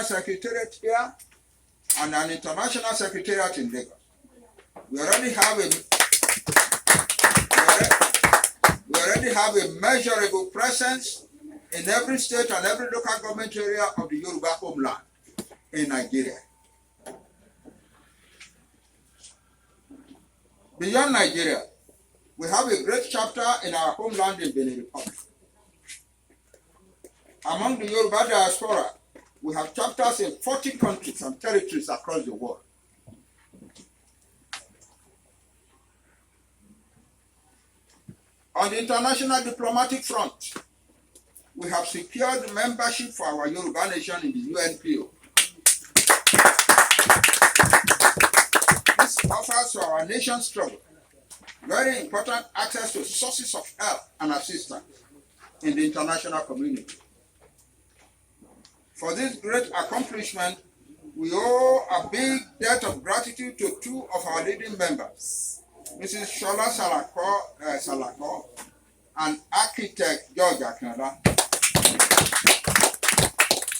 secretariat here and an international secretariat in Lagos. We already have a measurable presence in every state and every local government area of the Yoruba homeland in Nigeria. Beyond Nigeria, we have a great chapter in our homeland in Benin Republic. Among the Yoruba diaspora, we have chapters in 40 countries and territories across the world. On the international diplomatic front, we have secured membership for our Yoruba nation in the UNPO. This offers to our nation's struggle very important access to sources of help and assistance in the international community. For this great accomplishment, we owe a big debt of gratitude to two of our leading members, Mrs. Shola Salako and architect George Akintoye.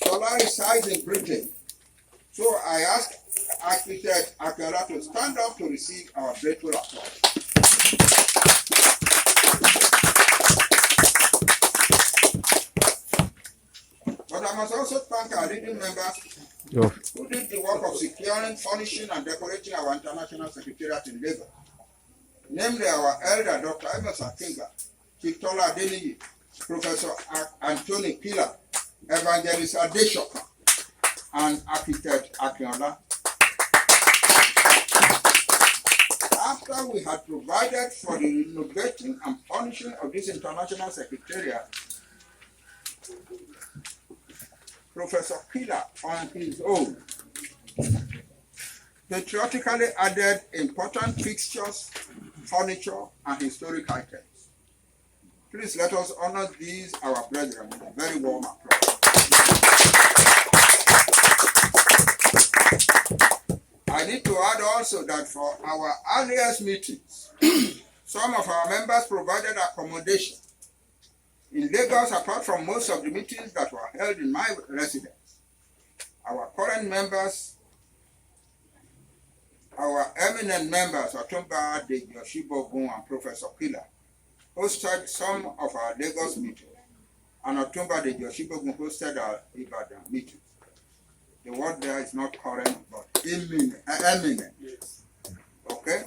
Shola resides in Britain, so I asked architect Akintoye to stand up to receive our grateful applause. But I must also thank our leading members who did the work of securing, furnishing, and decorating our international secretariat in Lagos. Namely, our elder Dr. Emeritus Akintoye, Chief Tola Adeniyi, Professor Anthony Pila, Evangelist Adeshoka, and Architect Akintoye. After we had provided for the renovating and furnishing of this international secretariat, Professor Pila, on his own, patriotically added important fixtures, furniture, and historic items. Please let us honor these, our brethren, with a very warm applause. I need to add also that for our earliest meetings, some of our members provided accommodation in Lagos, apart from most of the meetings that were held in my residence. Our current members, our eminent members, Otumba Deji Oshibogun and Professor Pila, hosted some of our Lagos meetings, and Otumba Deji Oshibogun hosted our Ibadan meetings. The word there is not current, but eminent. Yes. Okay?